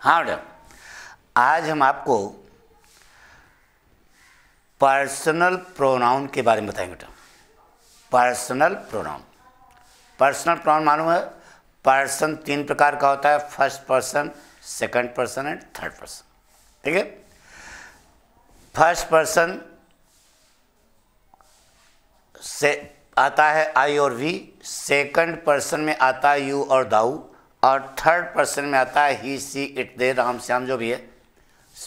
हाँ बेटा, आज हम आपको पर्सनल प्रोनाउन के बारे में बताएंगे बेटा। पर्सनल प्रोनाउन मालूम है? पर्सन 3 प्रकार का होता है, first person, second person and third person. ठीक है, फर्स्ट पर्सन से आता है आई और वी, सेकंड पर्सन में आता है यू और दाऊ, और थर्ड पर्सन में आता है ही, सी, इट, दे, राम, श्याम, जो भी है,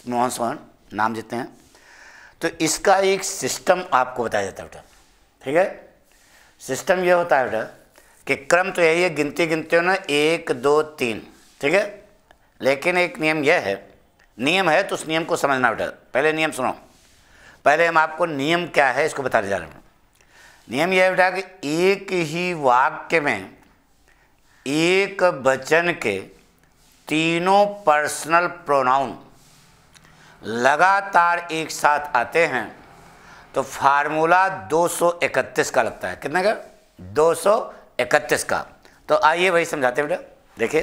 मोहन, सोहन, नाम जितने हैं। तो इसका एक सिस्टम आपको बताया जाता है बेटा। ठीक है, सिस्टम ये होता है बेटा कि क्रम तो यही है, गिनते हो ना 1 2 3। ठीक है, लेकिन एक नियम है तो उस नियम को समझना बेटा। पहले नियम सुनो, पहले हम आपको नियम क्या है इसको बताने जा रहे हैं। नियम यह है बेटा कि एक ही वाक्य में एक वचन के तीनों पर्सनल प्रोनाउन लगातार एक साथ आते हैं तो फार्मूला 231 का लगता है। कितने का? 231 का। तो आइए वही समझाते हैं बेटा। देखिए,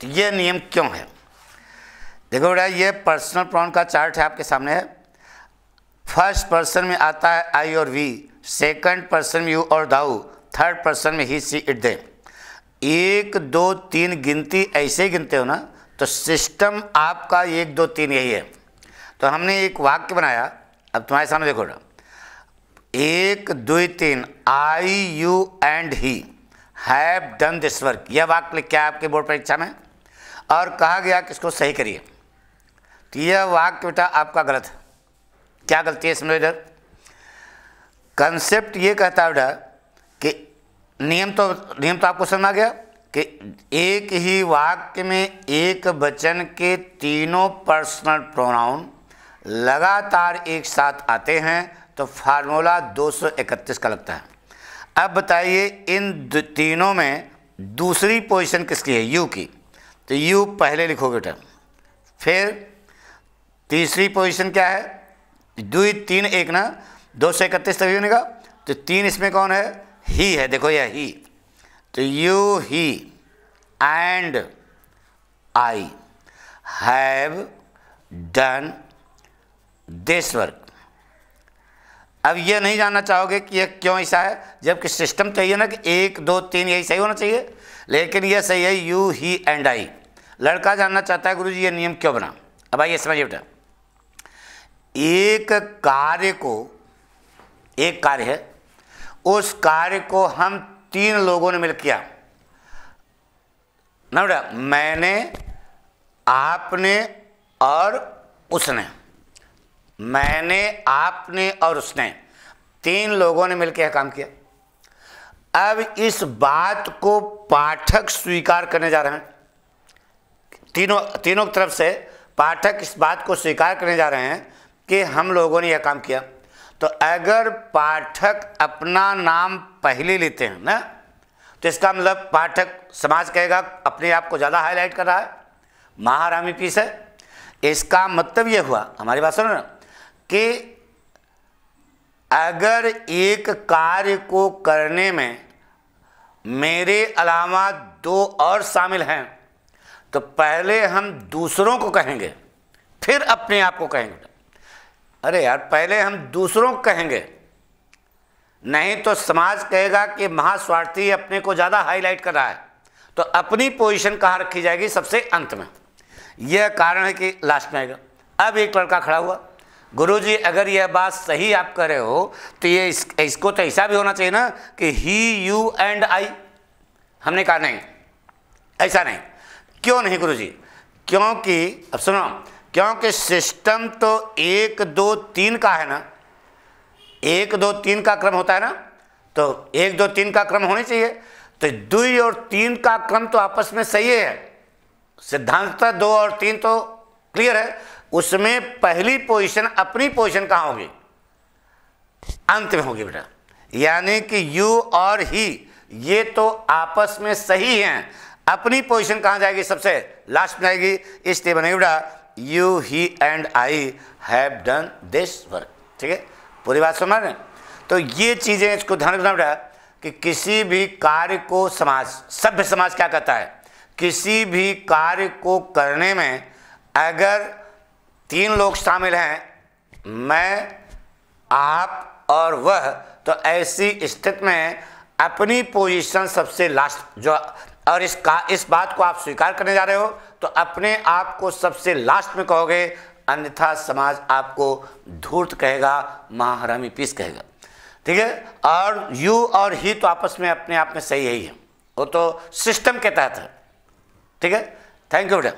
तो ये नियम क्यों है, देखो बेटा, ये पर्सनल प्रोनाउन का चार्ट है आपके सामने है। फर्स्ट पर्सन में आता है आई और वी, सेकंड पर्सन में यू और दाऊ, थर्ड पर्सन में ही, सी, इट, दे। 1 2 3 गिनती ऐसे ही गिनते हो ना, तो सिस्टम आपका 1 2 3 यही है। तो हमने एक वाक्य बनाया, अब तुम्हारे सामने देखो ना, 1 2 3 I, you and he have done this work. यह वाक्य लिखा है आपके बोर्ड परीक्षा में और कहा गया कि इसको सही करिए। तो यह वाक्य बेटा आपका गलत है। क्या गलती है समझो इधर। कंसेप्ट ये कहता है बेटा कि नियम तो आपको समझ आ गया कि एक ही वाक्य में एक वचन के तीनों पर्सनल प्रोनाउन लगातार एक साथ आते हैं तो फार्मूला 231 का लगता है। अब बताइए, इन तीनों में दूसरी पोजीशन किसकी है? यू की। तो यू पहले लिखोगे बेटा, फिर तीसरी पोजीशन क्या है? 2 3 1 ना, 231 तभी बनेगा। तो 3 इसमें कौन है? ही है। देखो यह ही, तो you, he and I have done this work. अब यह नहीं जानना चाहोगे कि यह क्यों ऐसा है, जबकि सिस्टम चाहिए ना कि 1 2 3 यही सही होना चाहिए, लेकिन यह सही है यू, ही एंड आई। लड़का जानना चाहता है गुरुजी ये नियम क्यों बना। अब आइए समझिए बेटा, एक कार्य है, उस कार्य को हम 3 लोगों ने मिल किया ना बेटा, मैंने, आपने और उसने। मैंने, आपने और उसने, 3 लोगों ने मिलकर यह काम किया। अब इस बात को पाठक स्वीकार करने जा रहे हैं। तीनों की तरफ से पाठक इस बात को स्वीकार करने जा रहे हैं कि हम लोगों ने यह काम किया। तो अगर पाठक अपना नाम पहले लेते हैं ना, तो इसका मतलब पाठक समाज कहेगा अपने आप को ज़्यादा हाईलाइट कर रहा है, महारामी पीस है। इसका मतलब ये हुआ, हमारी बात सुनो ना, कि अगर एक कार्य को करने में मेरे अलावा 2 और शामिल हैं तो पहले हम दूसरों को कहेंगे फिर अपने आप को कहेंगे। अरे यार, पहले हम दूसरों को कहेंगे, नहीं तो समाज कहेगा कि महास्वार्थी अपने को ज़्यादा हाईलाइट कर रहा है, तो अपनी पोजीशन कहाँ रखी जाएगी? सबसे अंत में। यह कारण है कि लास्ट में आएगा। अब एक लड़का खड़ा हुआ, गुरुजी अगर यह बात सही आप कह रहे हो तो ये इसको तो ऐसा भी होना चाहिए ना कि ही, यू एंड आई। हमने कहा नहीं, ऐसा नहीं। क्यों नहीं गुरुजी? क्योंकि अब सुनो, क्योंकि सिस्टम तो 1 2 3 का है ना, 1 2 3 का क्रम होता है ना, तो 1 2 3 का क्रम होना चाहिए। तो 2 और 3 का क्रम तो आपस में सही है, सिद्धांततः 2 और 3 तो क्लियर है। उसमें पहली पोजीशन, अपनी पोजीशन कहाँ होगी? अंत में होगी बेटा। यानी कि यू और ही ये तो आपस में सही हैं, अपनी पोजीशन कहाँ जाएगी? सबसे लास्ट में आएगी। इसलिए बनेगी बेटा you, he and I have done this work. ठीक है, पूरी बात समझ रहे हैं? तो ये चीज़ें इसको ध्यान रखना बेटा कि किसी भी कार्य को समाज, सभ्य समाज क्या कहता है किसी भी कार्य को करने में अगर 3 लोग शामिल हैं, मैं, आप और वह, तो ऐसी स्थिति में अपनी पोजीशन सबसे लास्ट जो, और इस बात को आप स्वीकार करने जा रहे हो तो अपने आप को सबसे लास्ट में कहोगे, अन्यथा समाज आपको धूर्त कहेगा, महाहरामी पीस कहेगा। ठीक है, और यू और ही तो आपस में अपने आप में सही है ही है, वो तो सिस्टम के तहत है। ठीक है, थैंक यू बेटा।